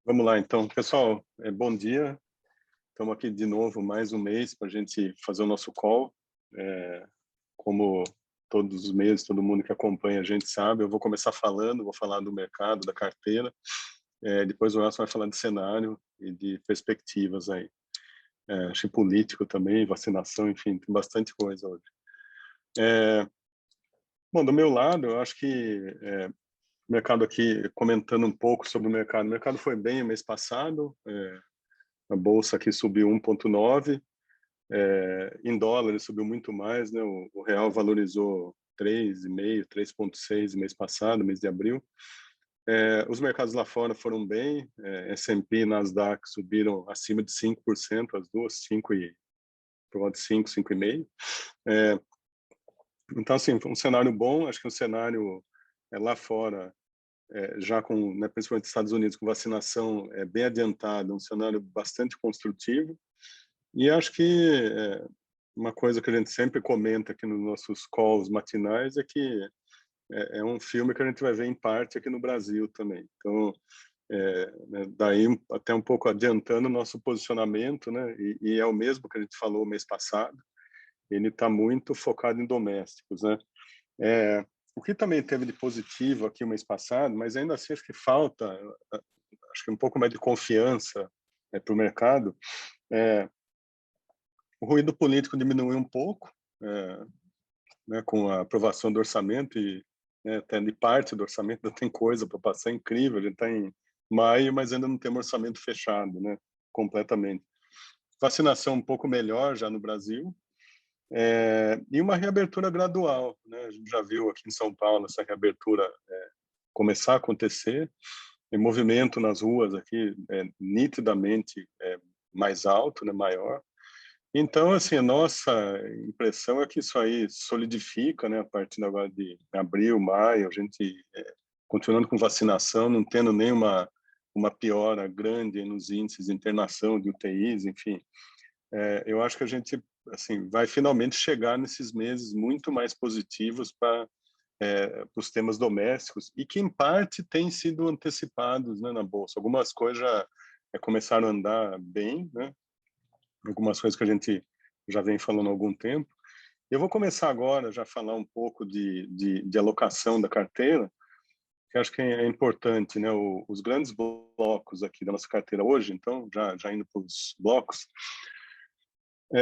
Vamos lá, então. Pessoal, bom dia. Estamos aqui de novo mais um mês para a gente fazer o nosso call. Como todos os meses, todo mundo que acompanha a gente sabe, eu vou começar falando, vou falar do mercado, da carteira. Depois o Nelson vai falar de cenário e de perspectivas aí. Acho que político também, vacinação, enfim, tem bastante coisa hoje. Bom, do meu lado, eu acho que o mercado aqui, comentando um pouco sobre o mercado foi bem o mês passado, a bolsa aqui subiu 1,9, em dólar ele subiu muito mais, né? O real valorizou 3,5, 3,6 mês passado, mês de abril. Os mercados lá fora foram bem, S&P e Nasdaq subiram acima de 5%, as duas, 5 e por volta de 5, 5,5. Então, assim, foi um cenário bom, acho que um cenário lá fora, já com, né, principalmente nos Estados Unidos, com vacinação bem adiantada, um cenário bastante construtivo. E acho que uma coisa que a gente sempre comenta aqui nos nossos calls matinais é que é um filme que a gente vai ver em parte aqui no Brasil também. Então, né, daí até um pouco adiantando o nosso posicionamento, né? E é o mesmo que a gente falou mês passado. Ele está muito focado em domésticos, né? O que também teve de positivo aqui o mês passado, mas ainda assim acho que falta, acho que um pouco mais de confiança para o mercado. O ruído político diminuiu um pouco, né, com a aprovação do orçamento e, né, até de parte do orçamento ainda tem coisa para passar, incrível. A gente está em maio, mas ainda não temos orçamento fechado, né, completamente. Vacinação um pouco melhor já no Brasil, e uma reabertura gradual, né? A gente já viu aqui em São Paulo essa reabertura começar a acontecer, e movimento nas ruas aqui nitidamente mais alto, né, maior. Então, assim, a nossa impressão é que isso aí solidifica, né, a partir agora de abril, maio, a gente continuando com vacinação, não tendo nenhuma uma piora grande nos índices de internação de UTIs, enfim. Eu acho que a gente, assim, vai finalmente chegar nesses meses muito mais positivos para os temas domésticos e que, em parte, têm sido antecipados, né, na Bolsa. Algumas coisas já começaram a andar bem, né? Algumas coisas que a gente já vem falando há algum tempo. Eu vou começar agora já a falar um pouco de alocação da carteira, que acho que é importante, né? Os grandes blocos aqui da nossa carteira hoje, então, já indo para os blocos,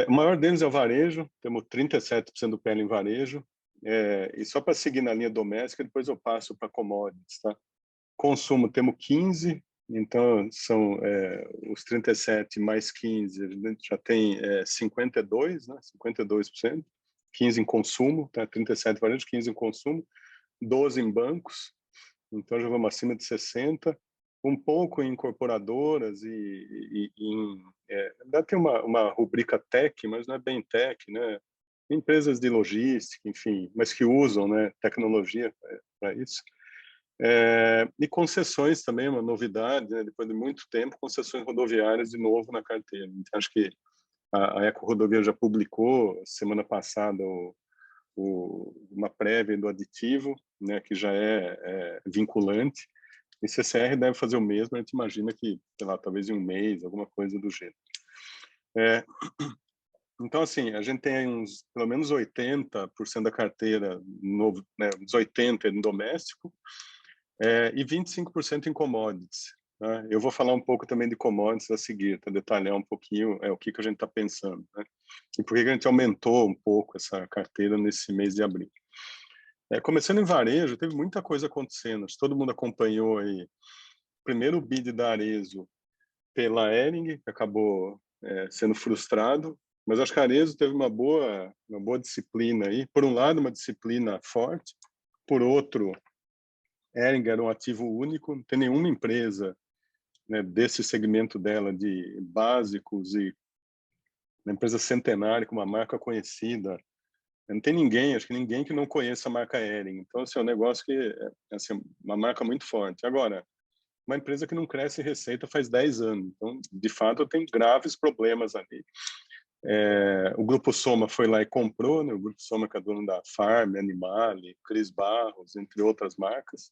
o maior deles é o varejo, temos 37% do PL em varejo, e só para seguir na linha doméstica, depois eu passo para commodities, tá? Consumo, temos 15, então são os 37 mais 15, a gente já tem 52, né? 52%, 15 em consumo, tá? 37 varejo, 15 em consumo, 12 em bancos, então já vamos acima de 60, um pouco em incorporadoras e em... ainda tem uma rubrica tech, mas não é bem tech, né? Empresas de logística, enfim, mas que usam, né, tecnologia para isso. E concessões também, uma novidade, né? Depois de muito tempo, concessões rodoviárias de novo na carteira. Então, acho que a Eco Rodovia já publicou semana passada uma prévia do aditivo, né, que já é vinculante. E CCR deve fazer o mesmo, a gente imagina que, sei lá, talvez em um mês, alguma coisa do gênero. Então, assim, a gente tem uns, pelo menos 80% da carteira, novo, né, uns 80% em doméstico, e 25% em commodities. Tá? Eu vou falar um pouco também de commodities a seguir, para detalhar um pouquinho o que a gente está pensando, né? E por que a gente aumentou um pouco essa carteira nesse mês de abril. Começando em varejo, teve muita coisa acontecendo. Acho que todo mundo acompanhou aí. Primeiro o bid da Arezzo pela Hering, que acabou sendo frustrado, mas acho que a Arezzo teve uma boa disciplina aí. Por um lado, uma disciplina forte, por outro, Hering era um ativo único, não tem nenhuma empresa, né, desse segmento dela de básicos e uma empresa centenária com uma marca conhecida. Não tem ninguém, acho que ninguém que não conheça a marca Hering. Então, assim, é um negócio que é assim, uma marca muito forte. Agora, uma empresa que não cresce receita faz 10 anos. Então, de fato, tem graves problemas ali. O Grupo Soma foi lá e comprou, né? O Grupo Soma que é dono da Farm, Animale, Cris Barros, entre outras marcas.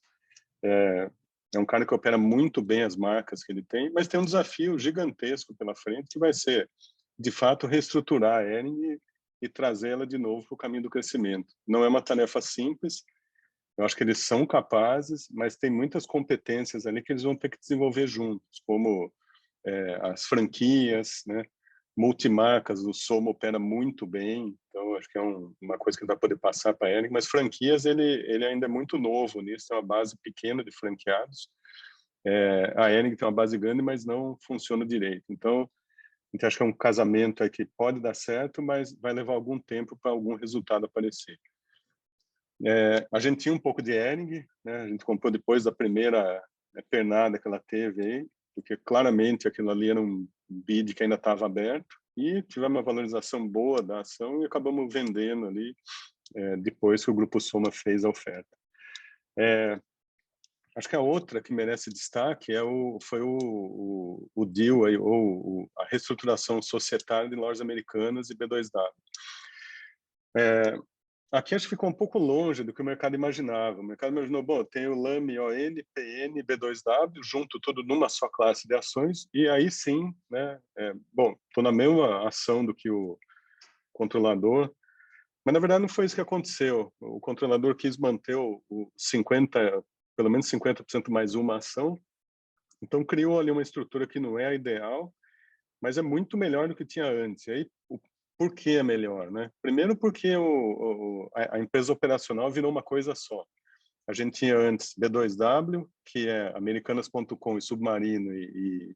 É um cara que opera muito bem as marcas que ele tem, mas tem um desafio gigantesco pela frente, que vai ser, de fato, reestruturar a Hering e trazê-la de novo para o caminho do crescimento. Não é uma tarefa simples, eu acho que eles são capazes, mas tem muitas competências ali que eles vão ter que desenvolver juntos, como as franquias, né? Multimarcas, o Soma opera muito bem, então acho que é uma coisa que vai poder passar para a Hering, mas franquias ele ainda é muito novo nisso, tem uma base pequena de franqueados. A Hering tem uma base grande, mas não funciona direito. Então acho que é um casamento aí que pode dar certo, mas vai levar algum tempo para algum resultado aparecer. A gente tinha um pouco de Hering, né? A gente comprou depois da primeira pernada que ela teve aí, porque claramente aquilo ali era um bid que ainda estava aberto, e tivemos uma valorização boa da ação e acabamos vendendo ali depois que o Grupo Soma fez a oferta. Acho que a outra que merece destaque foi o deal, aí, ou a reestruturação societária de Lojas Americanas e B2W. Aqui acho que ficou um pouco longe do que o mercado imaginava. O mercado imaginou, bom, tem o LAME, ON, PN, B2W, junto tudo numa só classe de ações, e aí sim, né, bom, estou na mesma ação do que o controlador, mas na verdade não foi isso que aconteceu. O controlador quis manter o 50, pelo menos 50% mais uma ação, então criou ali uma estrutura que não é a ideal, mas é muito melhor do que tinha antes. E aí, por que é melhor, né? Primeiro porque a empresa operacional virou uma coisa só. A gente tinha antes B2W, que é Americanas.com e Submarino, e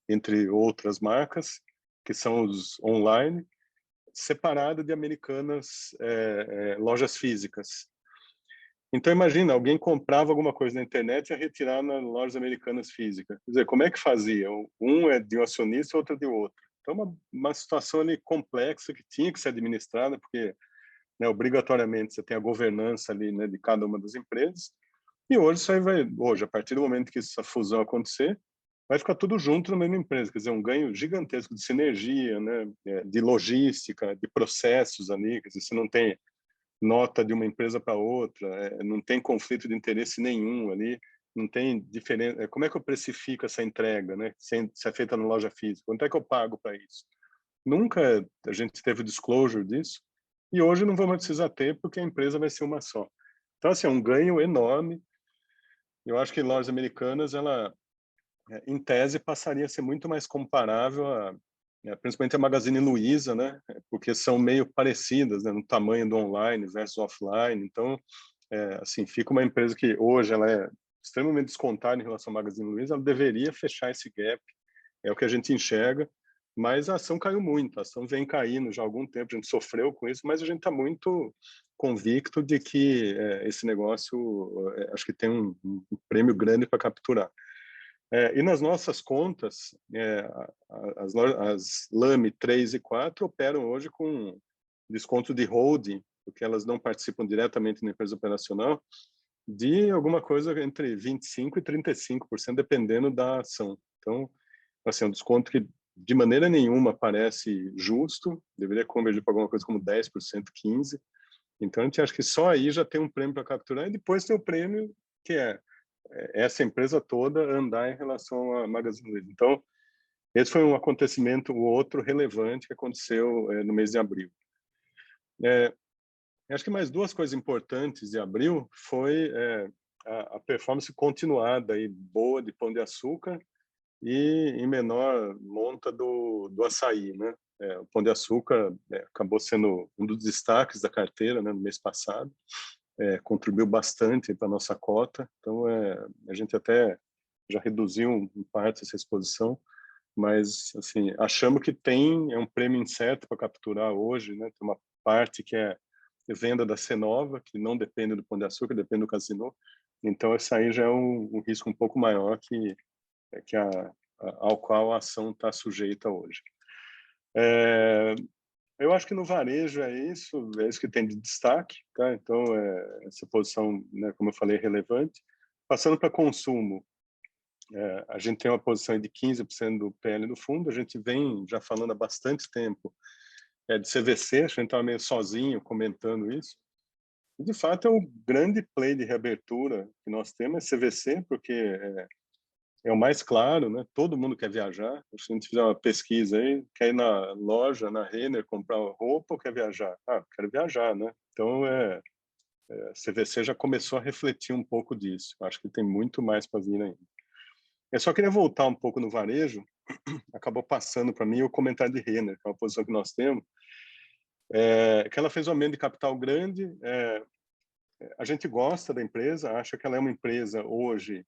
entre outras marcas, que são os online, separado de Americanas lojas físicas. Então, imagina, alguém comprava alguma coisa na internet e ia retirar nas lojas Americanas físicas. Quer dizer, como é que fazia? Um é de um acionista, outro é de outro. Então, uma situação ali complexa que tinha que ser administrada, porque né, obrigatoriamente você tem a governança ali, né, de cada uma das empresas. E hoje isso aí hoje, a partir do momento que essa fusão acontecer, vai ficar tudo junto na mesma empresa. Quer dizer, um ganho gigantesco de sinergia, né, de logística, de processos ali. Quer dizer, você não tem nota de uma empresa para outra, não tem conflito de interesse nenhum ali, não tem diferença. Como é que eu precifico essa entrega, né? Se é feita na loja física, quanto é que eu pago para isso? Nunca a gente teve disclosure disso, e hoje não vamos precisar ter, porque a empresa vai ser uma só. Então, assim, é um ganho enorme. Eu acho que lojas americanas, ela, em tese, passaria a ser muito mais comparável principalmente a Magazine Luiza, né? Porque são meio parecidas, né? No tamanho do online versus offline. Então, assim, fica uma empresa que hoje ela é extremamente descontada em relação à Magazine Luiza, ela deveria fechar esse gap, é o que a gente enxerga, mas a ação caiu muito, a ação vem caindo já há algum tempo, a gente sofreu com isso, mas a gente está muito convicto de que esse negócio, acho que tem um prêmio grande para capturar. E nas nossas contas, as LAME 3 e 4 operam hoje com desconto de holding, porque elas não participam diretamente na empresa operacional, de alguma coisa entre 25% e 35%, dependendo da ação. Então, assim, é um desconto que de maneira nenhuma parece justo, deveria convergir para alguma coisa como 10%, 15%. Então, a gente acha que só aí já tem um prêmio para capturar, e depois tem o prêmio que é essa empresa toda andar em relação à Magazine Luiza. Então, esse foi um acontecimento, o outro relevante que aconteceu no mês de abril. Acho que mais duas coisas importantes de abril foi a performance continuada e boa de Pão de Açúcar e em menor monta do açaí, né? O Pão de Açúcar acabou sendo um dos destaques da carteira, né, no mês passado. Contribuiu bastante para a nossa cota, então a gente até já reduziu em parte essa exposição, mas assim, achamos que tem um prêmio incerto para capturar hoje, né? Tem uma parte que é venda da Cenova, que não depende do Pão de Açúcar, depende do Casino, então esse aí já é um risco um pouco maior ao qual a ação está sujeita hoje. Eu acho que no varejo é isso que tem de destaque, tá? Então, essa posição, né, como eu falei, é relevante. Passando para consumo, a gente tem uma posição de 15% do PL do fundo, a gente vem já falando há bastante tempo de CVC, a gente estava meio sozinho comentando isso. De fato, é o grande play de reabertura que nós temos, é CVC, porque é o mais claro, né? Todo mundo quer viajar. Se a gente fizer uma pesquisa aí, quer ir na loja, na Renner, comprar roupa ou quer viajar? Ah, quero viajar, né? Então, a CVC já começou a refletir um pouco disso. Acho que tem muito mais para vir ainda. Eu só queria voltar um pouco no varejo. Acabou passando para mim o comentário de Renner, que é uma posição que nós temos, que ela fez um aumento de capital grande. A gente gosta da empresa, acha que ela é uma empresa hoje,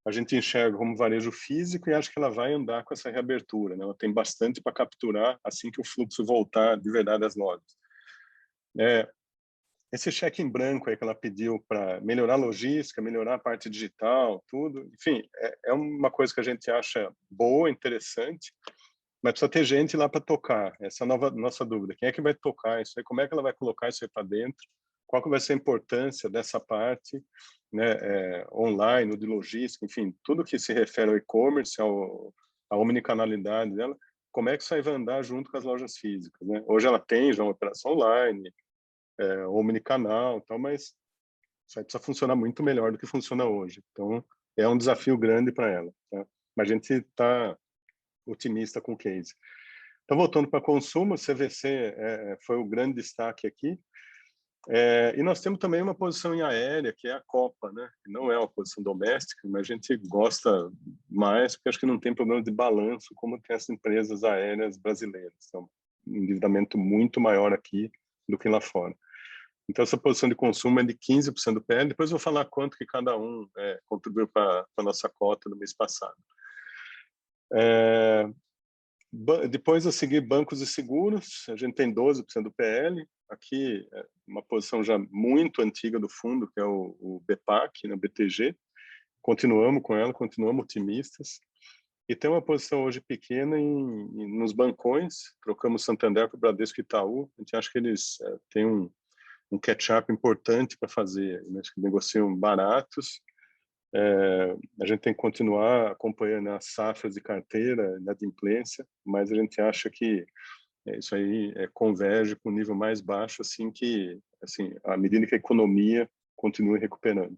a gente enxerga como varejo físico e acha que ela vai andar com essa reabertura, né? Ela tem bastante para capturar assim que o fluxo voltar de verdade às lojas. Esse cheque em branco aí que ela pediu para melhorar a logística, melhorar a parte digital, tudo, enfim, é uma coisa que a gente acha boa, interessante, mas precisa ter gente lá para tocar. Essa é a nossa dúvida. Quem é que vai tocar isso aí? Como é que ela vai colocar isso aí para dentro? Qual que vai ser a importância dessa parte, né, online, de logística, enfim, tudo que se refere ao e-commerce, à omnicanalidade dela, como é que isso aí vai andar junto com as lojas físicas, né? Hoje ela tem já uma operação online, omnicanal, tal, mas isso aí precisa funcionar muito melhor do que funciona hoje. Então, é um desafio grande para ela, tá? Mas a gente está otimista com o case. Então, voltando para consumo, CVC foi o grande destaque aqui. E nós temos também uma posição em aérea, que é a Copa, né? Não é uma posição doméstica, mas a gente gosta mais, porque acho que não tem problema de balanço, como tem as empresas aéreas brasileiras. Então, um endividamento muito maior aqui do que lá fora. Então, essa posição de consumo é de 15% do PL. Depois eu vou falar quanto que cada um contribuiu para a nossa cota no mês passado. Depois, a seguir, bancos e seguros. A gente tem 12% do PL. Aqui, uma posição já muito antiga do fundo, que é o BPAC, né, BTG. Continuamos com ela, continuamos otimistas. E tem uma posição hoje pequena nos bancões. Trocamos Santander para o Bradesco e Itaú. A gente acha que eles têm um catch-up importante para fazer, né? Acho que negociam baratos. A gente tem que continuar acompanhando as safras de carteira, da inadimplência, mas a gente acha que isso aí converge para um nível mais baixo, assim que, assim, à medida que a economia continue recuperando.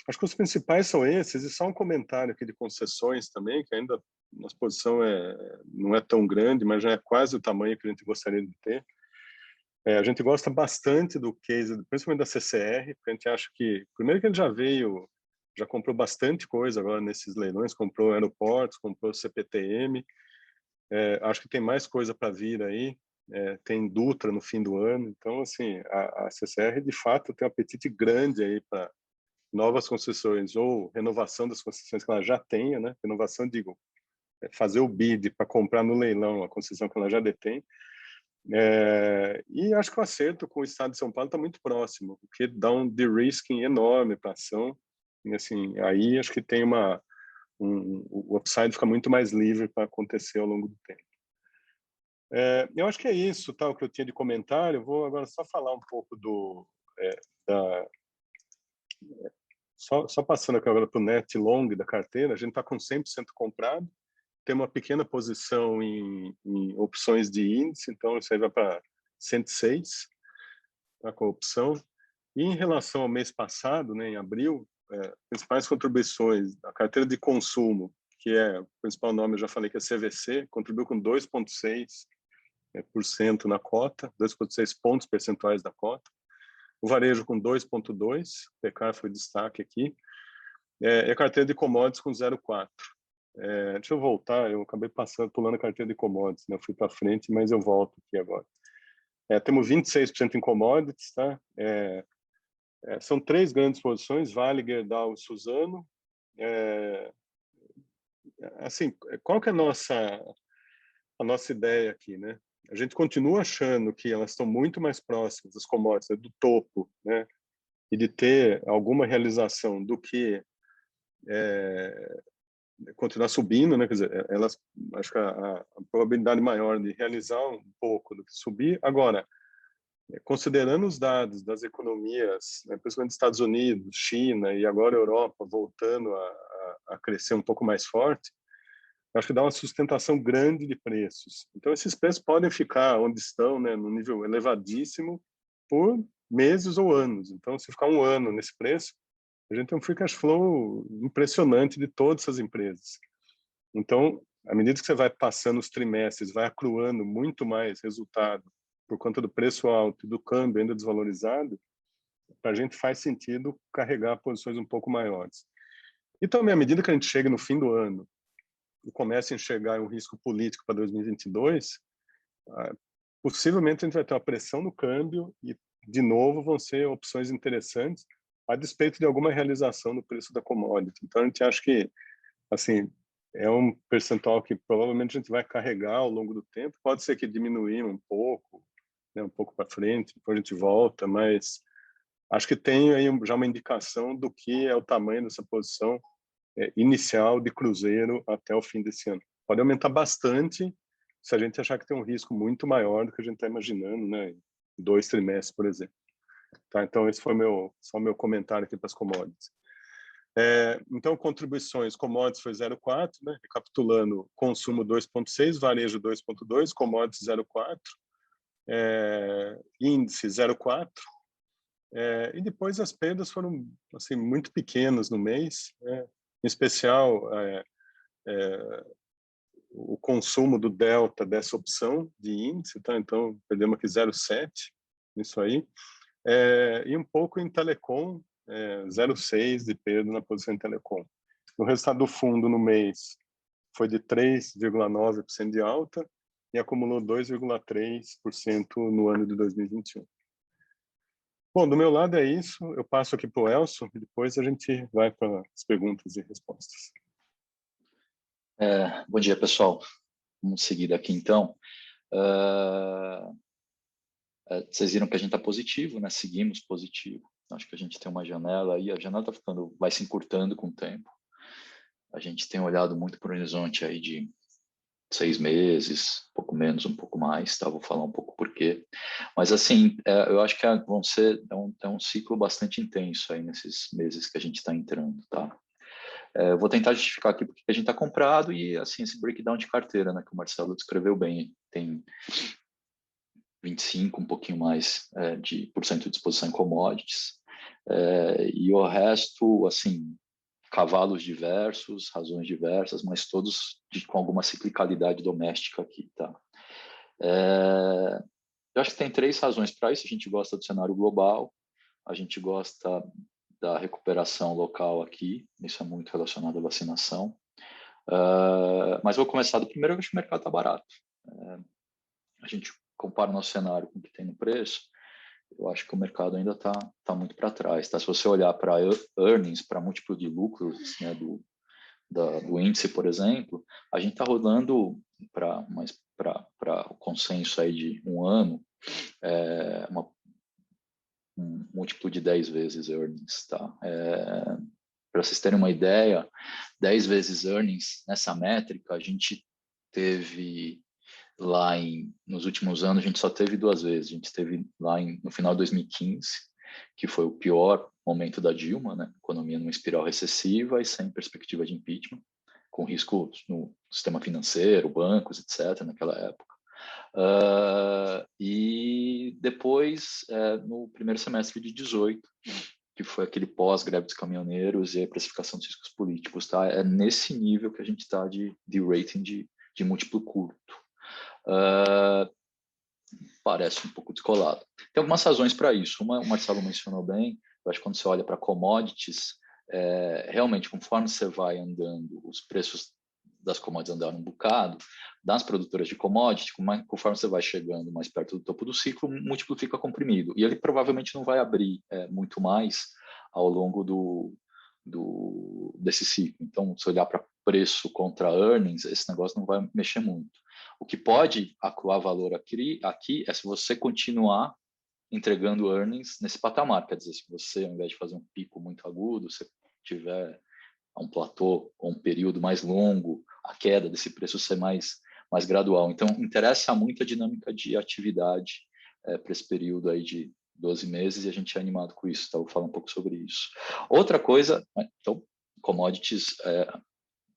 Acho que os principais são esses, e só um comentário aqui de concessões também, que ainda nossa posição não é tão grande, mas já é quase o tamanho que a gente gostaria de ter. A gente gosta bastante do case, principalmente da CCR, porque a gente acha que, primeiro que ele já comprou bastante coisa agora nesses leilões, comprou aeroportos, comprou CPTM, acho que tem mais coisa para vir aí, tem Dutra no fim do ano, então, assim, a CCR, de fato, tem um apetite grande aí para novas concessões ou renovação das concessões que ela já tenha, né? Renovação, digo, fazer o bid para comprar no leilão a concessão que ela já detém. E acho que o acerto com o Estado de São Paulo está muito próximo, o que dá um de-risking enorme para a ação. E, assim, aí acho que tem o upside fica muito mais livre para acontecer ao longo do tempo. Eu acho que é isso, tá, o que eu tinha de comentário. Eu vou agora só falar um pouco da só passando aqui agora para o net long da carteira. A gente está com 100% comprado, tem uma pequena posição em opções de índice, então isso aí vai para 106, tá, com a opção. E em relação ao mês passado, né, em abril, principais contribuições, a carteira de consumo, que é o principal nome, eu já falei que é CVC, contribuiu com 2,6% na cota, 2,6 pontos percentuais da cota. O varejo com 2,2%, o Pecar foi destaque aqui. E a carteira de commodities com 0,4%. Deixa eu voltar, eu acabei pulando a carteira de commodities, né? Eu fui para frente, mas eu volto aqui agora. Temos 26% em commodities, tá? São 3 grandes posições, Vale, Gerdau e Suzano. Assim, qual que é a nossa ideia aqui, né? A gente continua achando que elas estão muito mais próximas, as commodities, do topo, né? E de ter alguma realização do que continuar subindo, né? Quer dizer, acho que a probabilidade maior de realizar um pouco do que subir. Agora, considerando os dados das economias, né, principalmente Estados Unidos, China e agora Europa voltando a crescer um pouco mais forte, acho que dá uma sustentação grande de preços. Então, esses preços podem ficar onde estão, né, no nível elevadíssimo, por meses ou anos. Então, se ficar um ano nesse preço, a gente tem um free cash flow impressionante de todas essas empresas. Então, à medida que você vai passando os trimestres, vai acruando muito mais resultado por conta do preço alto e do câmbio ainda desvalorizado, para a gente faz sentido carregar posições um pouco maiores. E também, à medida que a gente chega no fim do ano e começa a enxergar um risco político para 2022, possivelmente a gente vai ter uma pressão no câmbio e, de novo, vão ser opções interessantes a despeito de alguma realização no preço da commodity. Então, a gente acha que, assim, é um percentual que provavelmente a gente vai carregar ao longo do tempo. Pode ser que diminua um pouco, né, um pouco para frente, depois a gente volta, mas acho que tem aí já uma indicação do que é o tamanho dessa posição inicial de cruzeiro até o fim desse ano. Pode aumentar bastante se a gente achar que tem um risco muito maior do que a gente está imaginando, né, em 2 trimestres, por exemplo. Tá, então esse foi só o meu comentário aqui para as commodities. Então, contribuições, commodities foi 0,4, né? Recapitulando, consumo 2,6, varejo 2,2, commodities 0,4, índice 0,4, e depois as perdas foram assim muito pequenas no mês, né? Em especial o consumo do delta dessa opção de índice, tá? Então perdemos aqui 0,7, isso aí, e um pouco em telecom, 0,6 de perda na posição em telecom. O resultado do fundo no mês foi de 3,9% de alta e acumulou 2,3% no ano de 2021. Bom, do meu lado é isso. Eu passo aqui para o Elcio e depois a gente vai para as perguntas e respostas. Bom dia, pessoal. Vamos seguir daqui, então. Vocês viram que a gente está positivo, né? Seguimos positivo. Acho que a gente tem uma janela aí, a janela vai se encurtando com o tempo. A gente tem olhado muito para o horizonte aí de 6 meses, um pouco menos, um pouco mais, tá? Vou falar um pouco por quê. Mas, assim, eu acho que é um ciclo bastante intenso aí nesses meses que a gente está entrando, tá? Eu vou tentar justificar aqui porque a gente está comprado e, assim, esse breakdown de carteira, né, que o Marcelo descreveu bem, tem 25, um pouquinho mais por cento de exposição em commodities, e o resto, assim, cavalos diversos, razões diversas, mas todos com alguma ciclicalidade doméstica aqui, tá? Eu acho que tem 3 razões para isso. A gente gosta do cenário global, a gente gosta da recuperação local aqui, isso é muito relacionado à vacinação. Mas vou começar do primeiro, eu acho que o mercado está barato. A gente compara o nosso cenário com o que tem no preço, eu acho que o mercado ainda está muito para trás. Tá? Se você olhar para earnings, para múltiplo de lucros, né, do índice, por exemplo, a gente está rodando para o consenso aí de um ano, um múltiplo de 10 vezes earnings. Tá? Para vocês terem uma ideia, 10 vezes earnings nessa métrica, a gente teve lá nos últimos anos, a gente só teve 2 vezes. A gente teve lá no final de 2015, que foi o pior momento da Dilma, né? Economia numa espiral recessiva e sem perspectiva de impeachment, com riscos no sistema financeiro, bancos, etc., naquela época. E depois, no primeiro semestre de 18, que foi aquele pós-greve dos caminhoneiros e a precificação dos riscos políticos, tá? É nesse nível que a gente está de rating de múltiplo curto. Parece um pouco descolado. Tem algumas razões para isso. Uma, o Marcelo mencionou bem, eu acho que quando você olha para commodities, realmente, conforme você vai andando, os preços das commodities andaram um bocado, das produtoras de commodity, conforme você vai chegando mais perto do topo do ciclo, o múltiplo fica comprimido. E ele provavelmente não vai abrir muito mais ao longo desse ciclo. Então, se olhar para preço contra earnings, esse negócio não vai mexer muito. O que pode acuar valor aqui é se você continuar entregando earnings nesse patamar. Quer dizer, se você, ao invés de fazer um pico muito agudo, você tiver um platô ou um período mais longo, a queda desse preço ser mais gradual. Então, interessa muito a dinâmica de atividade para esse período aí de 12 meses e a gente é animado com isso. Então, vou falar um pouco sobre isso. Outra coisa, então, commodities,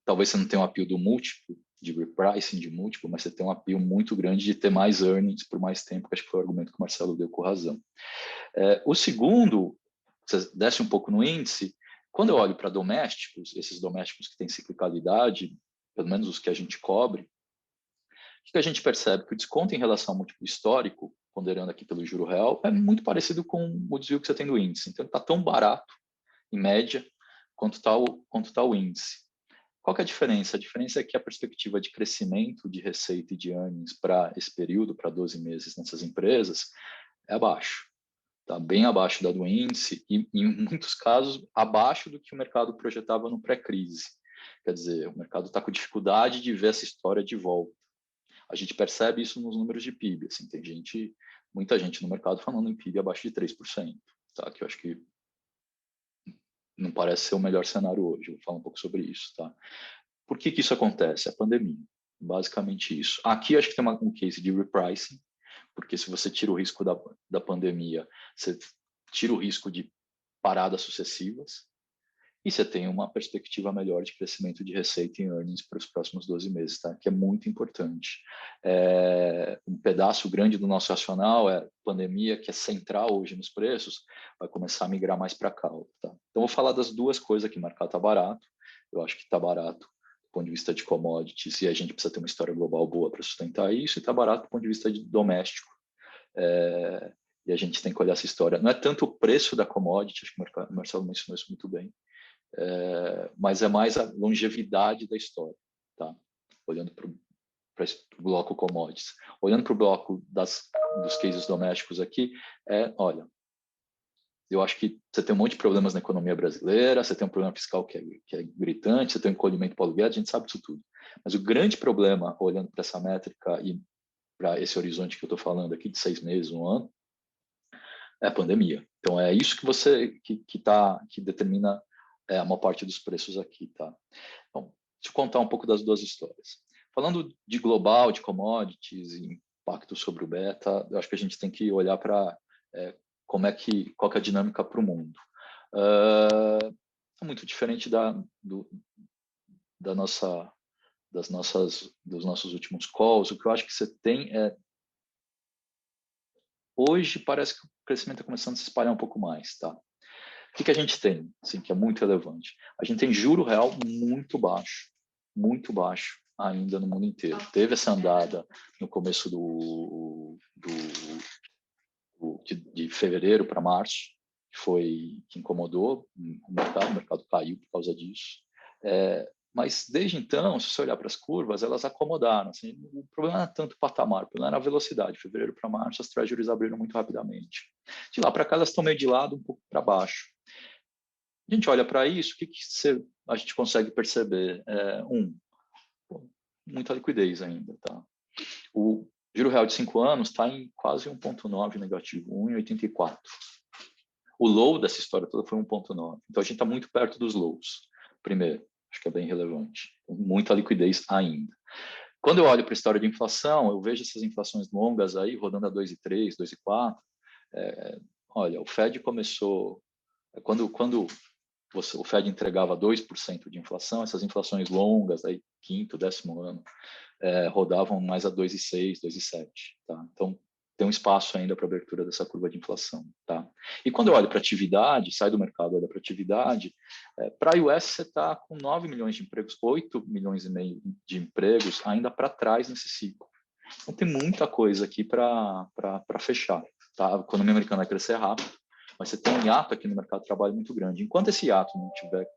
talvez você não tenha um apelo do múltiplo, de repricing de múltiplo, mas você tem um apelo muito grande de ter mais earnings por mais tempo, que acho que foi o argumento que o Marcelo deu com razão. O segundo, você desce um pouco no índice, quando eu olho para domésticos, esses domésticos que têm ciclicalidade, pelo menos os que a gente cobre, o que a gente percebe? Que o desconto em relação ao múltiplo histórico, ponderando aqui pelo juro real, é muito parecido com o desvio que você tem do índice. Então, está tão barato, em média, quanto está o índice. Qual que é a diferença? A diferença é que a perspectiva de crescimento de receita e de earnings para esse período, para 12 meses nessas empresas, é abaixo. Está bem abaixo da do índice e, em muitos casos, abaixo do que o mercado projetava no pré-crise. Quer dizer, o mercado está com dificuldade de ver essa história de volta. A gente percebe isso nos números de PIB. Assim, tem muita gente no mercado falando em PIB abaixo de 3%, tá? Que eu acho que não parece ser o melhor cenário hoje. Eu vou falar um pouco sobre isso. Tá? Por que isso acontece? A pandemia. Basicamente isso. Aqui acho que tem um case de repricing, porque se você tira o risco da pandemia, você tira o risco de paradas sucessivas e você tem uma perspectiva melhor de crescimento de receita e earnings para os próximos 12 meses, tá? Que é muito importante. Um pedaço grande do nosso racional é a pandemia, que é central hoje nos preços, vai começar a migrar mais para cá. Tá? Então, vou falar das duas coisas aqui. O mercado está barato, eu acho que está barato do ponto de vista de commodities, e a gente precisa ter uma história global boa para sustentar isso, e está barato do ponto de vista de doméstico. E a gente tem que olhar essa história. Não é tanto o preço da commodity, acho que o Marcelo mencionou isso muito bem, mas é mais a longevidade da história, tá? Olhando para o bloco commodities. Olhando para o bloco dos cases domésticos aqui, olha, eu acho que você tem um monte de problemas na economia brasileira, você tem um problema fiscal que é gritante, você tem um encolhimento para aluguel, a gente sabe disso tudo. Mas o grande problema, olhando para essa métrica e para esse horizonte que eu estou falando aqui, de 6 meses, 1 ano, é a pandemia. Então, é isso que determina a maior parte dos preços aqui. Tá? Então, deixa eu contar um pouco das duas histórias. Falando de global, de commodities e impacto sobre o beta, eu acho que a gente tem que olhar para qual que é a dinâmica para o mundo. É muito diferente dos nossos últimos calls. O que eu acho que você tem hoje parece que o crescimento está começando a se espalhar um pouco mais, tá? O que a gente tem, assim, que é muito relevante? A gente tem juro real muito baixo ainda no mundo inteiro. Teve essa andada no começo de fevereiro para março, que incomodou o mercado caiu por causa disso. Mas desde então, se você olhar para as curvas, elas acomodaram. Assim, o problema não é tanto o patamar, o problema era a velocidade. De fevereiro para março, as treasuries abriram muito rapidamente. De lá para cá, elas estão meio de lado, um pouco para baixo. A gente olha para isso, o que a gente consegue perceber? Muita liquidez ainda. Tá? O juro real de 5 anos está em quase 1,9 negativo, 1,84. O low dessa história toda foi 1,9. Então, a gente está muito perto dos lows. Primeiro, acho que é bem relevante. Muita liquidez ainda. Quando eu olho para a história de inflação, eu vejo essas inflações longas aí, rodando a 2,3, 2,4. Olha, o Fed começou... Quando o Fed entregava 2% de inflação, essas inflações longas, aí, quinto, 10º ano, rodavam mais a 2,6, 2,7. Tá? Então, tem um espaço ainda para abertura dessa curva de inflação. Tá? E quando eu olho para atividade, sai do mercado, olha para atividade, para a US você está com 9 milhões de empregos, 8 milhões e meio de empregos ainda para trás nesse ciclo. Então, tem muita coisa aqui para fechar. Tá? A economia americana vai crescer rápido, mas você tem um hiato aqui no mercado de trabalho muito grande. Enquanto esse hiato não tiver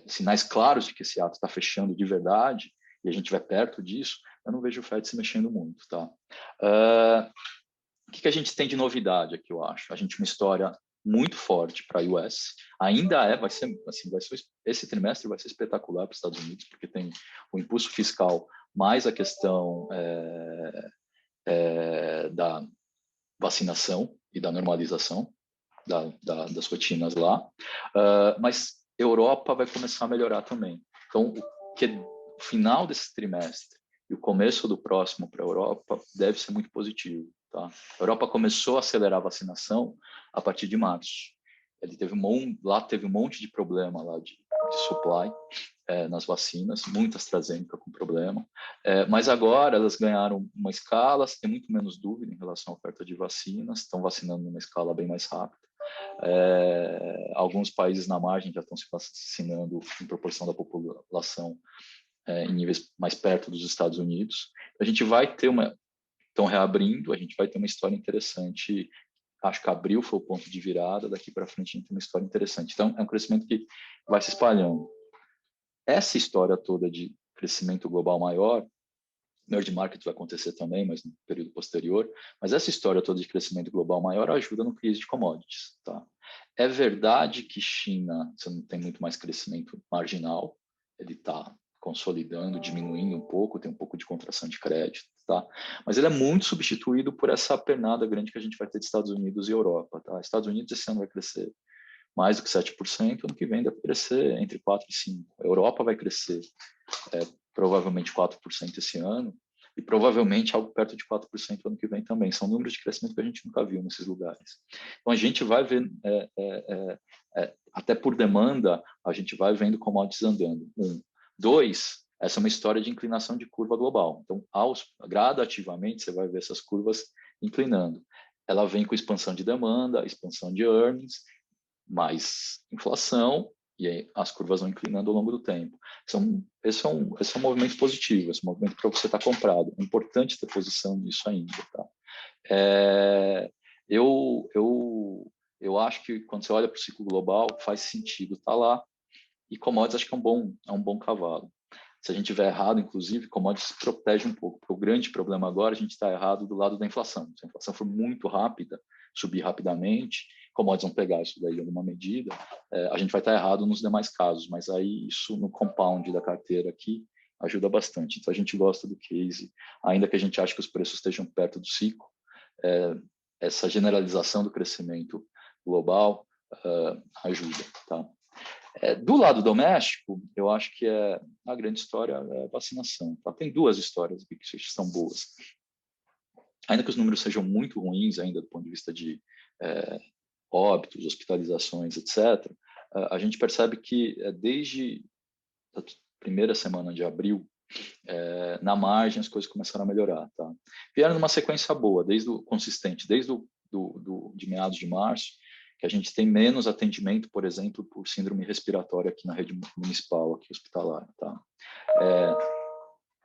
sinais claros de que esse hiato está fechando de verdade, e a gente vai perto disso, eu não vejo o Fed se mexendo muito. Tá? O que a gente tem de novidade aqui, eu acho? A gente tem uma história muito forte para a US. Ainda vai ser esse trimestre vai ser espetacular para os Estados Unidos, porque tem o impulso fiscal mais a questão da vacinação e da normalização das rotinas lá, mas Europa vai começar a melhorar também. Então, o final desse trimestre e o começo do próximo para a Europa deve ser muito positivo. Tá? A Europa começou a acelerar a vacinação a partir de março. Lá teve um monte de problema lá de de supply nas vacinas, muita AstraZeneca com problema, mas agora elas ganharam uma escala, tem muito menos dúvida em relação à oferta de vacinas, estão vacinando numa escala bem mais rápida. Alguns países na margem já estão se vacinando em proporção da população em níveis mais perto dos Estados Unidos. A gente vai ter estão reabrindo, a gente vai ter uma história interessante. Acho que abril foi o ponto de virada, daqui para frente a gente tem uma história interessante. Então, é um crescimento que vai se espalhando. Essa história toda de crescimento global maior, emerging market vai acontecer também, mas no período posterior, mas essa história toda de crescimento global maior ajuda no crise de commodities. Tá? É verdade que China, você não tem muito mais crescimento marginal, ele está consolidando, diminuindo um pouco, tem um pouco de contração de crédito, tá? Mas ele é muito substituído por essa pernada grande que a gente vai ter de Estados Unidos e Europa, tá? Estados Unidos esse ano vai crescer mais do que 7%, ano que vem deve crescer entre 4% e 5%. A Europa vai crescer provavelmente 4% esse ano, e provavelmente algo perto de 4% ano que vem também. São números de crescimento que a gente nunca viu nesses lugares. Então, a gente vai ver, até por demanda, a gente vai vendo commodities andando. 2, essa é uma história de inclinação de curva global. Então, gradativamente, você vai ver essas curvas inclinando. Ela vem com expansão de demanda, expansão de earnings, mais inflação, e aí as curvas vão inclinando ao longo do tempo. Esse é um movimento positivo, esse é um movimento para você estar comprado. É importante ter posição nisso ainda. Tá? Eu acho que quando você olha para o ciclo global, faz sentido estar lá, e commodities acho que é um bom cavalo. Se a gente estiver errado, inclusive, commodities se protege um pouco, porque o grande problema agora, a gente está errado do lado da inflação. Se a inflação for muito rápida, subir rapidamente, commodities vão pegar isso daí em alguma medida, a gente vai estar errado nos demais casos, mas aí isso no compound da carteira aqui ajuda bastante. Então a gente gosta do case, ainda que a gente ache que os preços estejam perto do ciclo, essa generalização do crescimento global ajuda, tá? Do lado doméstico, eu acho que a grande história é a vacinação. Tá? Tem duas histórias aqui que são boas. Ainda que os números sejam muito ruins, ainda do ponto de vista de óbitos, hospitalizações, etc., a gente percebe que desde a primeira semana de abril, na margem as coisas começaram a melhorar. Tá? Vieram numa sequência boa, consistente, desde de meados de março, que a gente tem menos atendimento, por exemplo, por síndrome respiratória aqui na rede municipal, aqui hospitalar. Tá?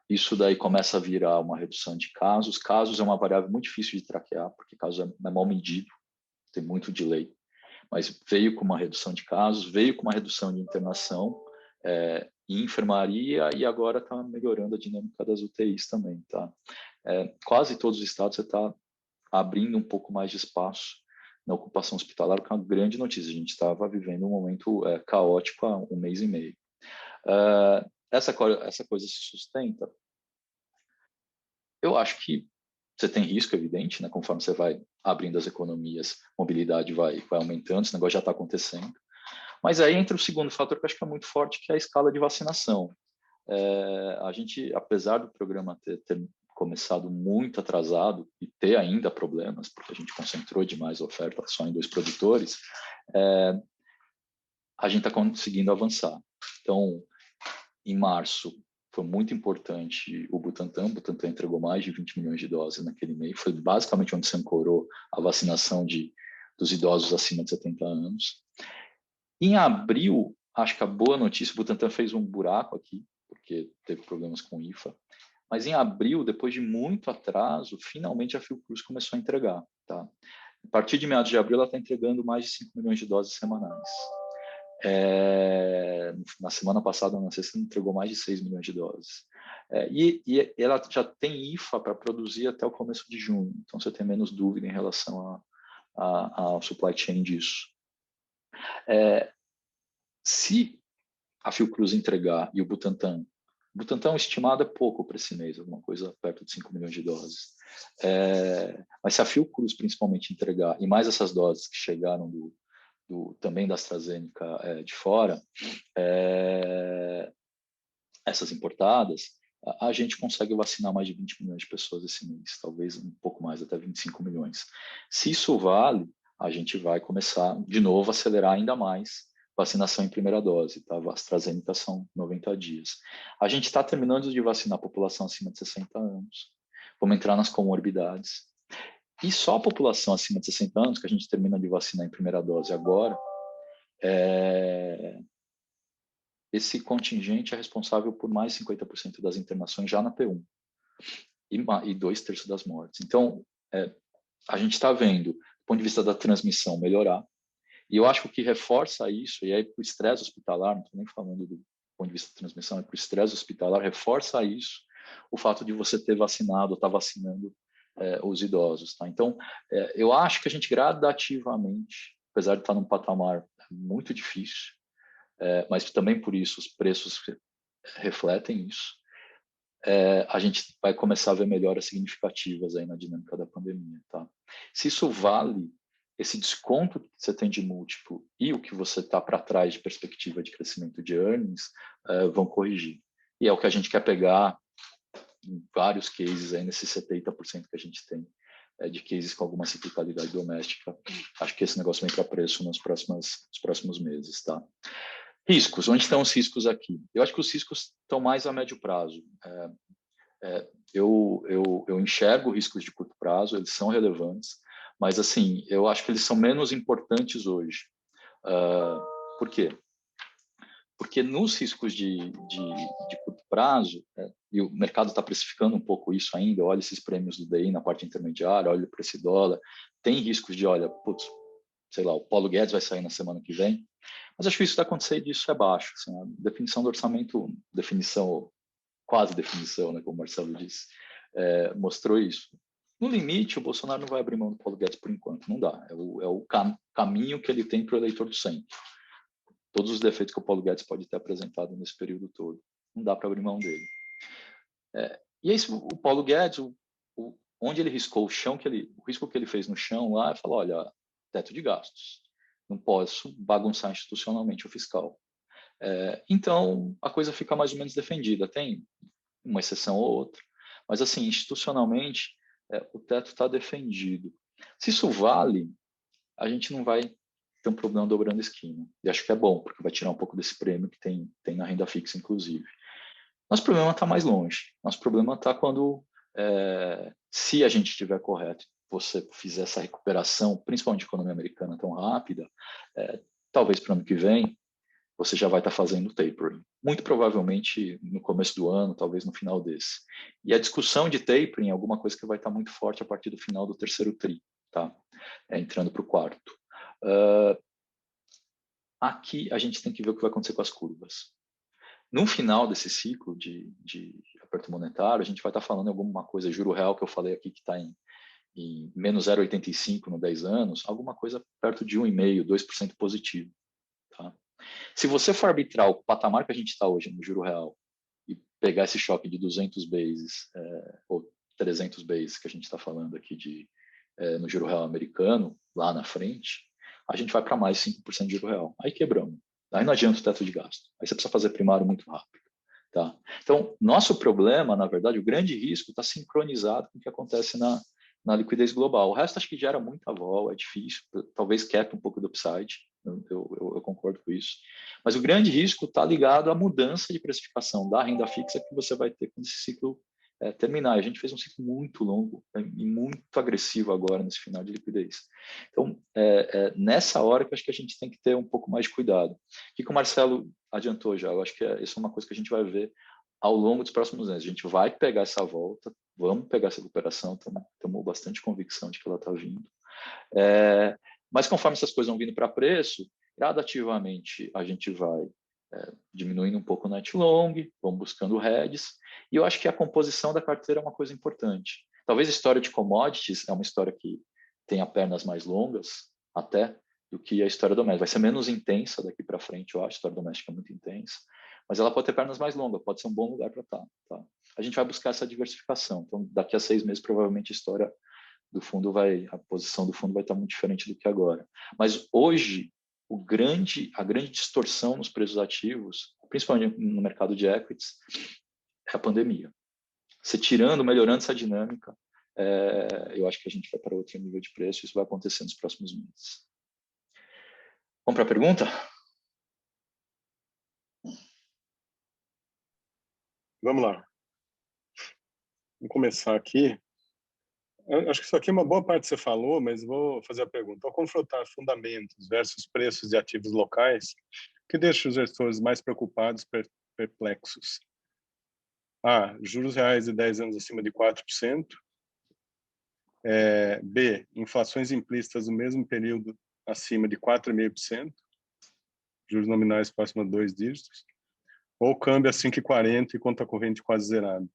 Isso daí começa a virar uma redução de casos. Casos é uma variável muito difícil de traquear, porque casos é mal medido, tem muito delay. Mas veio com uma redução de casos, veio com uma redução de internação em enfermaria, e agora está melhorando a dinâmica das UTIs também. Tá? Quase todos os estados você está abrindo um pouco mais de espaço na ocupação hospitalar, que é uma grande notícia. A gente estava vivendo um momento caótico há um mês e meio. Essa coisa se sustenta? Eu acho que você tem risco, evidente, né? Conforme você vai abrindo as economias, mobilidade vai aumentando, esse negócio já está acontecendo. Mas aí entra o segundo fator que eu acho que é muito forte, que é a escala de vacinação. A gente, apesar do programa ter começado muito atrasado e ter ainda problemas, porque a gente concentrou demais a oferta só em 2 produtores, a gente está conseguindo avançar. Então, em março, foi muito importante o Butantan. O Butantan entregou mais de 20 milhões de doses naquele mês. Foi basicamente onde se ancorou a vacinação dos idosos acima de 70 anos. Em abril, acho que a boa notícia, o Butantan fez um buraco aqui, porque teve problemas com o IFA. Mas em abril, depois de muito atraso, finalmente a Fiocruz começou a entregar. Tá? A partir de meados de abril, ela está entregando mais de 5 milhões de doses semanais. Na semana passada, na sexta, entregou mais de 6 milhões de doses. E ela já tem IFA para produzir até o começo de junho. Então, você tem menos dúvida em relação ao supply chain disso. Se a Fiocruz entregar e o Butantan estimado é pouco para esse mês, alguma coisa perto de 5 milhões de doses. Mas se a Fiocruz principalmente entregar, e mais essas doses que chegaram também da AstraZeneca de fora, essas importadas, a gente consegue vacinar mais de 20 milhões de pessoas esse mês, talvez um pouco mais, até 25 milhões. Se isso vale, a gente vai começar de novo a acelerar ainda mais vacinação em primeira dose, tá? A AstraZeneca são 90 dias. A gente está terminando de vacinar a população acima de 60 anos. Vamos entrar nas comorbidades. E só a população acima de 60 anos, que a gente termina de vacinar em primeira dose agora, esse contingente é responsável por mais 50% das internações já na P1 e 2/3 das mortes. Então, a gente está vendo, do ponto de vista da transmissão, melhorar. E eu acho que o que reforça isso, e aí para o estresse hospitalar, não estou nem falando do ponto de vista da transmissão, é para o estresse hospitalar, reforça isso, o fato de você ter vacinado, estar vacinando os idosos. Tá? Então, eu acho que a gente gradativamente, apesar de estar num patamar muito difícil, mas também por isso os preços refletem isso, a gente vai começar a ver melhoras significativas aí na dinâmica da pandemia. Tá? Se isso vale esse desconto que você tem de múltiplo e o que você está para trás de perspectiva de crescimento de earnings, vão corrigir. E é o que a gente quer pegar em vários cases, aí nesses 70% que a gente tem de cases com alguma ciclicalidade doméstica. Acho que esse negócio vem para preço nos próximos meses. Tá? Riscos, onde estão os riscos aqui? Eu acho que os riscos estão mais a médio prazo. Eu enxergo riscos de curto prazo, eles são relevantes, mas assim, eu acho que eles são menos importantes hoje. Por quê? Porque nos riscos de curto prazo, e o mercado está precificando um pouco isso ainda, olha esses prêmios do DI na parte intermediária, olha para esse dólar, tem riscos de, olha, putz, sei lá, o Paulo Guedes vai sair na semana que vem, mas acho que isso vai acontecer e isso é baixo. Assim, a definição do orçamento, quase definição, né, como o Marcelo disse, mostrou isso. No limite, o Bolsonaro não vai abrir mão do Paulo Guedes por enquanto, não dá. É o caminho que ele tem para o eleitor do centro. Todos os defeitos que o Paulo Guedes pode ter apresentado nesse período todo, não dá para abrir mão dele. E aí, o Paulo Guedes, onde ele riscou o chão, o risco que ele fez no chão lá, ele falou, olha, teto de gastos, não posso bagunçar institucionalmente o fiscal. Então, a coisa fica mais ou menos defendida. Tem uma exceção ou outra, mas assim, institucionalmente, o teto está defendido. Se isso vale, a gente não vai ter um problema dobrando esquina. E acho que é bom, porque vai tirar um pouco desse prêmio que tem na renda fixa, inclusive. Nosso problema está mais longe. Nosso problema está quando, se a gente estiver correto, você fizer essa recuperação, principalmente a economia americana tão rápida, talvez para o ano que vem, você já vai estar fazendo tapering. Muito provavelmente no começo do ano, talvez no final desse. E a discussão de tapering é alguma coisa que vai estar muito forte a partir do final do terceiro tri, tá? Entrando para o quarto. Aqui a gente tem que ver o que vai acontecer com as curvas. No final desse ciclo de aperto monetário, a gente vai estar falando alguma coisa, juro real que eu falei aqui que está em menos 0,85 no 10 anos, alguma coisa perto de 1,5%, 2% positivo. Tá? Se você for arbitrar o patamar que a gente está hoje no juro real e pegar esse choque de 200 bases ou 300 bases que a gente está falando aqui no juro real americano, lá na frente, a gente vai para mais 5% de juro real. Aí quebramos. Aí não adianta o teto de gasto. Aí você precisa fazer primário muito rápido. Tá? Então, nosso problema, na verdade, o grande risco está sincronizado com o que acontece na liquidez global. O resto acho que gera muita vol, é difícil, talvez cap um pouco do upside, eu concordo com isso. Mas o grande risco está ligado à mudança de precificação da renda fixa que você vai ter quando esse ciclo terminar. A gente fez um ciclo muito longo e muito agressivo agora nesse final de liquidez. Então, nessa hora que eu acho que a gente tem que ter um pouco mais de cuidado. O que o Marcelo adiantou já? Eu acho que isso é uma coisa que a gente vai ver ao longo dos próximos anos. A gente vai pegar essa volta, vamos pegar essa recuperação, temos bastante convicção de que ela está vindo. Mas conforme essas coisas vão vindo para preço, gradativamente a gente vai diminuindo um pouco o net long, vamos buscando heads, e eu acho que a composição da carteira é uma coisa importante. Talvez a história de commodities é uma história que tenha pernas mais longas, até, do que a história doméstica. Vai ser menos intensa daqui para frente, eu acho, a história doméstica é muito intensa, mas ela pode ter pernas mais longas, pode ser um bom lugar para estar. Tá? A gente vai buscar essa diversificação, então daqui a 6 meses provavelmente a história do fundo a posição do fundo vai estar muito diferente do que agora. Mas hoje, a grande distorção nos preços ativos, principalmente no mercado de equities, é a pandemia. Você melhorando essa dinâmica, eu acho que a gente vai para outro nível de preço, isso vai acontecer nos próximos meses. Vamos para a pergunta? Vamos lá. Vamos começar aqui. Eu acho que isso aqui é uma boa parte que você falou, mas vou fazer a pergunta. Ao confrontar fundamentos versus preços de ativos locais, o que deixa os gestores mais preocupados, perplexos? A. Juros reais de 10 anos acima de 4%. B. Inflações implícitas no mesmo período acima de 4,5%. Juros nominais próximos a 2 dígitos. Ou câmbio a 5,40 e conta corrente quase zerado.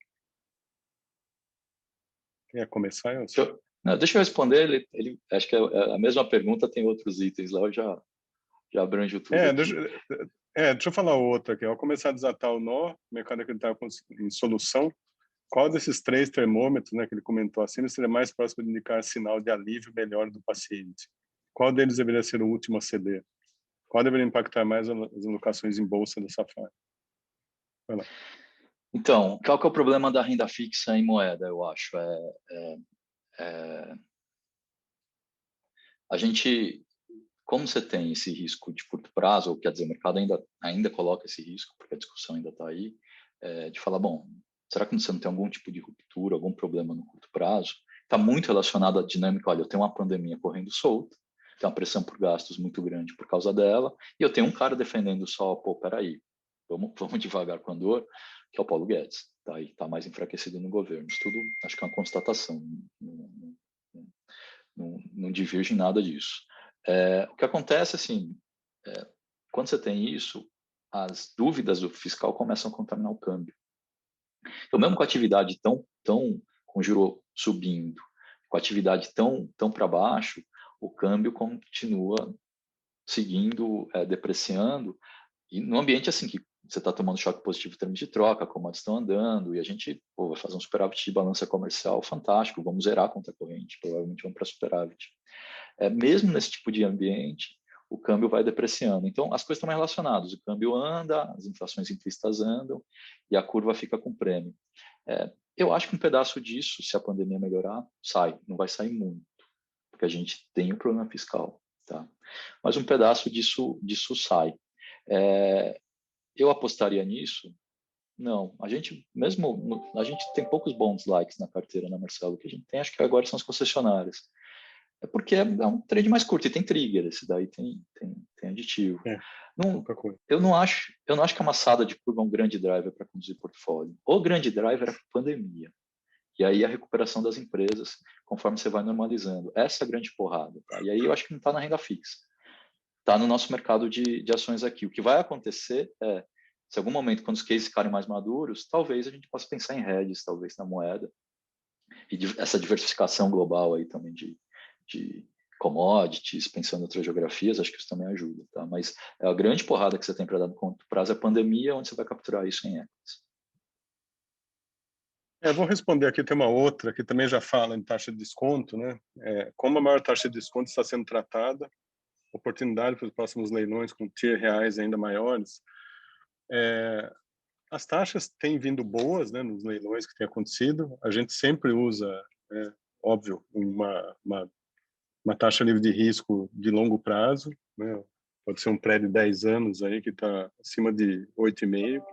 Quer começar, Elcio? Não, deixa eu responder. Acho que a mesma pergunta tem outros itens lá, eu já abranjo tudo aqui. Deixa eu falar outra aqui. Ao começar a desatar o nó, o mercado acreditava em solução. Qual desses 3 termômetros, né, que ele comentou acima, seria mais próximo de indicar sinal de alívio melhor do paciente? Qual deles deveria ser o último a ceder? Qual deveria impactar mais as alocações em bolsa da Safari? Vai lá. Então, qual que é o problema da renda fixa em moeda, eu acho? A gente, como você tem esse risco de curto prazo, ou quer dizer, o mercado ainda coloca esse risco, porque a discussão ainda está aí, de falar, bom, será que você não tem algum tipo de ruptura, algum problema no curto prazo? Está muito relacionado à dinâmica, olha, eu tenho uma pandemia correndo solta, tem uma pressão por gastos muito grande por causa dela, e eu tenho um cara defendendo só, pô, peraí, vamos devagar com a dor, que é o Paulo Guedes, tá aí, está mais enfraquecido no governo. Isso tudo, acho que é uma constatação, não diverge nada disso. O que acontece, assim, quando você tem isso, as dúvidas do fiscal começam a contaminar o câmbio. Então, mesmo com a atividade com o juro subindo, com a atividade tão para baixo, o câmbio continua seguindo, depreciando, e no ambiente assim que você está tomando choque positivo em termos de troca, commodities estão andando, e a gente vai fazer um superávit de balança comercial fantástico, vamos zerar a conta corrente, provavelmente vamos para superávit. Mesmo nesse tipo de ambiente, o câmbio vai depreciando. Então, as coisas estão mais relacionadas. O câmbio anda, as inflações implícitas andam, e a curva fica com prêmio. Eu acho que um pedaço disso, se a pandemia melhorar, sai. Não vai sair muito, porque a gente tem um problema fiscal. Tá? Mas um pedaço disso sai. Eu apostaria nisso? Não. A gente tem poucos bons likes na carteira, né, Marcelo? O que a gente tem, acho que agora são as concessionárias. Porque é um trade mais curto e tem trigger, esse daí tem aditivo. Eu não acho que a amassada de curva é um grande driver para conduzir portfólio. O grande driver é a pandemia. E aí a recuperação das empresas, conforme você vai normalizando. Essa é a grande porrada. Tá? E aí eu acho que não está na renda fixa. Está no nosso mercado de ações aqui. O que vai acontecer se em algum momento, quando os cases ficarem mais maduros, talvez a gente possa pensar em hedges, talvez na moeda. E essa diversificação global aí também de commodities, pensando em outras geografias, acho que isso também ajuda. Tá? Mas a grande porrada que você tem para dar no curto prazo é a pandemia, onde você vai capturar isso em equities. Vou responder aqui, tem uma outra que também já fala em taxa de desconto, né? Como a maior taxa de desconto está sendo tratada, oportunidade para os próximos leilões com tier reais ainda maiores. As taxas têm vindo boas, né, nos leilões que tem acontecido. A gente sempre usa, óbvio, uma taxa livre de risco de longo prazo, né? Pode ser um prédio de 10 anos aí que está acima de 8,5.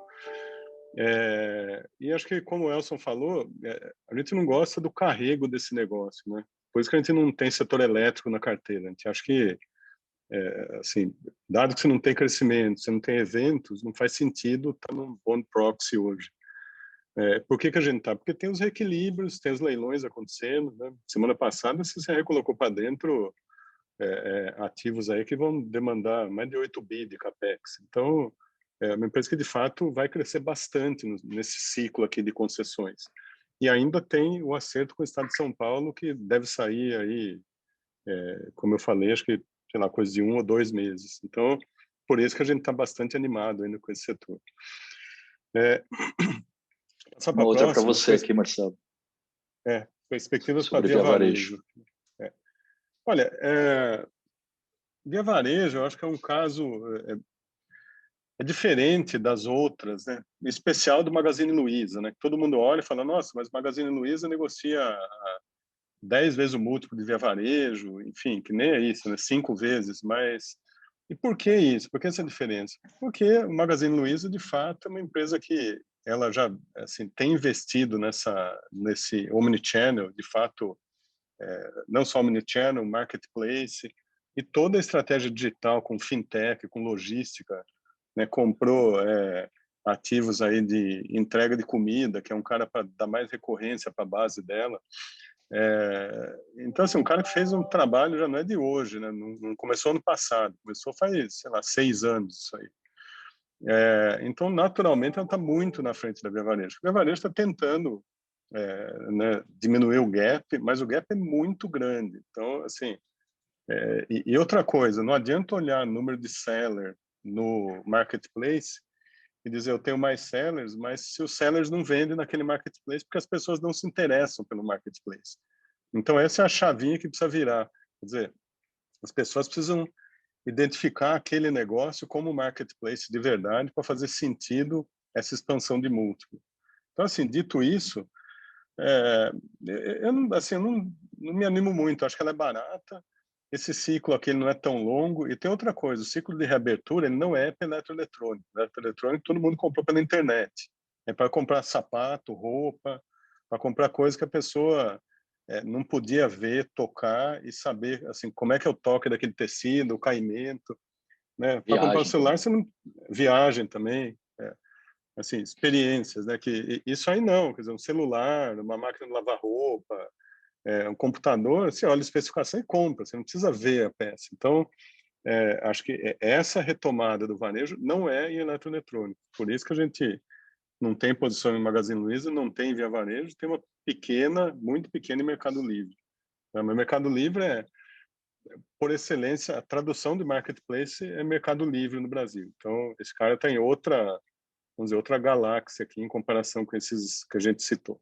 E acho que, como o Elson falou, a gente não gosta do carrego desse negócio, né? Por isso que a gente não tem setor elétrico na carteira. A gente acha que, assim, dado que você não tem crescimento, você não tem eventos, não faz sentido estar num bond proxy hoje. Por que a gente está? Porque tem os reequilíbrios, tem os leilões acontecendo, né? Semana passada você recolocou para dentro ativos aí que vão demandar mais de 8 bi de capex. Então, é uma empresa que de fato vai crescer bastante nesse ciclo aqui de concessões. E ainda tem o acerto com o Estado de São Paulo, que deve sair aí, como eu falei, acho que, sei lá, coisa de 1 ou 2 meses. Então, por isso que a gente está bastante animado ainda com esse setor. Uma outra para você aqui, Marcelo. Perspectivas para Via Varejo. Olha, Via Varejo, eu acho que é um caso diferente das outras, né? Em especial do Magazine Luiza, né? Que todo mundo olha e fala, nossa, mas Magazine Luiza negocia 10 vezes o múltiplo de Via Varejo, enfim, que nem é isso, né? 5 vezes, mas... E por que isso? Por que essa diferença? Porque o Magazine Luiza, de fato, é uma empresa que ela já assim, tem investido nesse omnichannel, de fato, não só omnichannel, marketplace, e toda a estratégia digital com fintech, com logística, né? Comprou ativos aí de entrega de comida, que é um cara para dar mais recorrência para a base dela. Então, assim, um cara que fez um trabalho já não é de hoje, né? Não começou ano passado, começou faz, sei lá, 6 anos isso aí. Então, naturalmente, ela está muito na frente da Via Varejo. A Via Varejo está tentando né, diminuir o gap, mas o gap é muito grande. Então, assim, e outra coisa, não adianta olhar o número de seller no marketplace e dizer eu tenho mais sellers, mas se os sellers não vendem naquele marketplace porque as pessoas não se interessam pelo marketplace. Então, essa é a chavinha que precisa virar. Quer dizer, as pessoas precisam identificar aquele negócio como marketplace de verdade para fazer sentido essa expansão de múltiplo. Então, assim, dito isso, eu não me animo muito. Acho que ela é barata. Esse ciclo aqui ele não é tão longo. E tem outra coisa, o ciclo de reabertura ele não é pela eletroeletrônico. Eletroeletrônico todo mundo comprou pela internet. É para comprar sapato, roupa, para comprar coisa que a pessoa não podia ver, tocar e saber assim como é que é o toque daquele tecido, o caimento, né? Para comprar um Viagem celular, também. você não viagem também, assim, experiências, né? Que isso aí não, quer dizer, um celular, uma máquina de lavar roupa, um computador, você olha a especificação e compra, você não precisa ver a peça. Então, acho que essa retomada do varejo não é em eletroeletrônico. Por isso que a gente não tem posição em Magazine Luiza, não tem Via Varejo, tem uma pequena, muito pequena em Mercado Livre. Mas Mercado Livre por excelência, a tradução de marketplace é Mercado Livre no Brasil. Então, esse cara está em outra, vamos dizer, outra galáxia aqui em comparação com esses que a gente citou.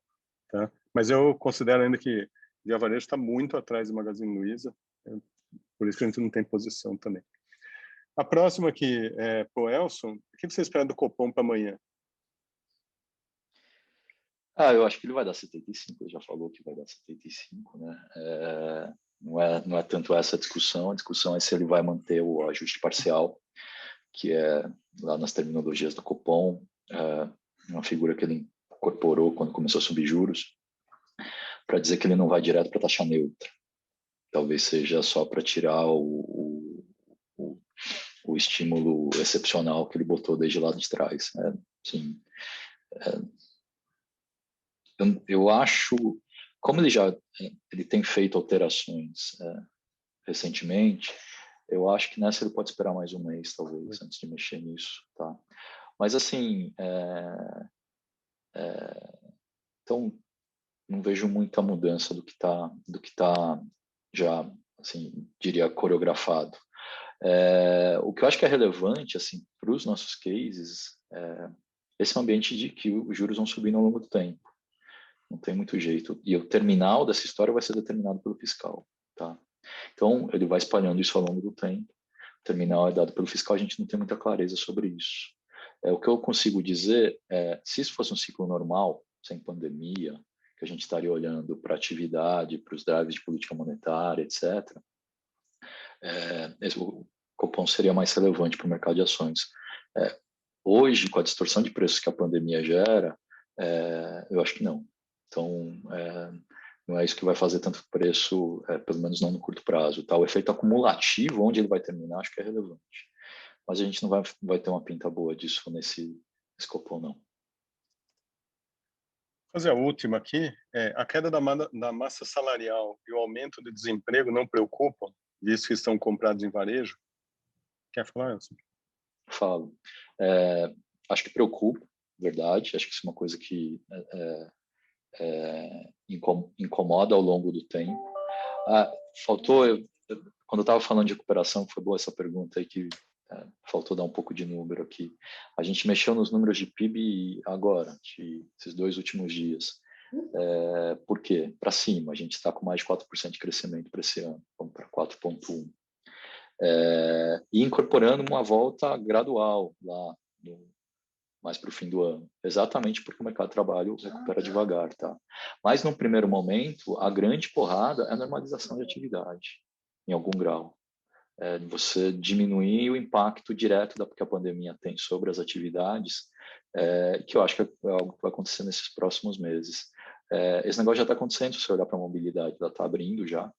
Tá? Mas eu considero ainda que Via Varejo está muito atrás do Magazine Luiza, por isso que a gente não tem posição também. A próxima aqui é para o Elson. O que você espera do Copom para amanhã? Eu acho que ele vai dar 75, ele já falou que vai dar 75, né? Não é tanto essa a discussão é se ele vai manter o ajuste parcial, que é lá nas terminologias do Copom, uma figura que ele incorporou quando começou a subir juros, para dizer que ele não vai direto para taxa neutra. Talvez seja só para tirar o estímulo excepcional que ele botou desde lá de trás. Sim, eu acho, como ele tem feito alterações recentemente, eu acho que nessa ele pode esperar mais um mês, talvez, antes de mexer nisso, tá? Mas assim, então não vejo muita mudança do que tá já, assim, diria coreografado. O que eu acho que é relevante, assim, para os nossos cases, esse ambiente de que os juros vão subindo ao longo do tempo. Não tem muito jeito. E o terminal dessa história vai ser determinado pelo fiscal, tá? Então, ele vai espalhando isso ao longo do tempo. O terminal é dado pelo fiscal, a gente não tem muita clareza sobre isso. O que eu consigo dizer se isso fosse um ciclo normal, sem pandemia, que a gente estaria olhando para a atividade, para os drives de política monetária, etc., o Copom seria mais relevante para o mercado de ações. Hoje, com a distorção de preços que a pandemia gera, eu acho que não. Então, não é isso que vai fazer tanto preço, pelo menos não no curto prazo. Tá? O efeito acumulativo, onde ele vai terminar, acho que é relevante. Mas a gente não vai ter uma pinta boa disso nesse Copom, não. Vou fazer a última aqui. A queda da massa salarial e o aumento do desemprego não preocupam, visto que estão comprados em varejo? Quer falar, Elson? Falo. Acho que preocupa, verdade. Acho que isso é uma coisa que incomoda ao longo do tempo. Faltou, quando eu estava falando de recuperação, foi boa essa pergunta aí, que faltou dar um pouco de número aqui. A gente mexeu nos números de PIB agora, esses 2 últimos dias. Por quê? Para cima, a gente está com mais de 4% de crescimento para esse ano, vamos para 4,1%. E incorporando uma volta gradual lá mais para o fim do ano, exatamente porque o mercado de trabalho recupera devagar, tá? Mas no primeiro momento, a grande porrada é a normalização de atividade, em algum grau. Você diminuir o impacto direto que a pandemia tem sobre as atividades, que eu acho que é algo que vai acontecer nesses próximos meses. Esse negócio já está acontecendo, se você olhar para a mobilidade, ela está abrindo já.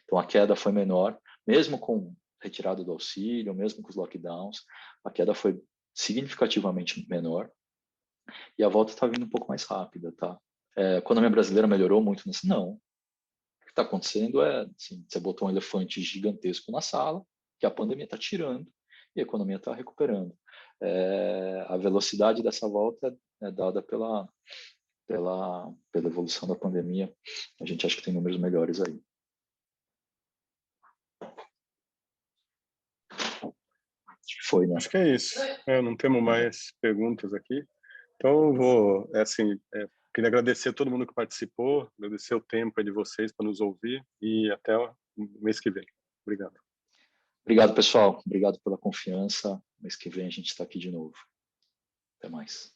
Então, a queda foi menor, mesmo com retirada do auxílio, mesmo com os lockdowns, a queda foi significativamente menor e a volta está vindo um pouco mais rápida, tá? A economia brasileira melhorou muito nisso? Não. O que está acontecendo é, assim, você botou um elefante gigantesco na sala, que a pandemia está tirando e a economia está recuperando. A velocidade dessa volta é dada pela evolução da pandemia. A gente acha que tem números melhores aí. Acho que foi, né? Acho que é isso. Não temos mais perguntas aqui. Então, eu vou, queria agradecer a todo mundo que participou, agradecer o tempo aí de vocês para nos ouvir e até o mês que vem. Obrigado. Obrigado, pessoal. Obrigado pela confiança. Mês que vem a gente está aqui de novo. Até mais.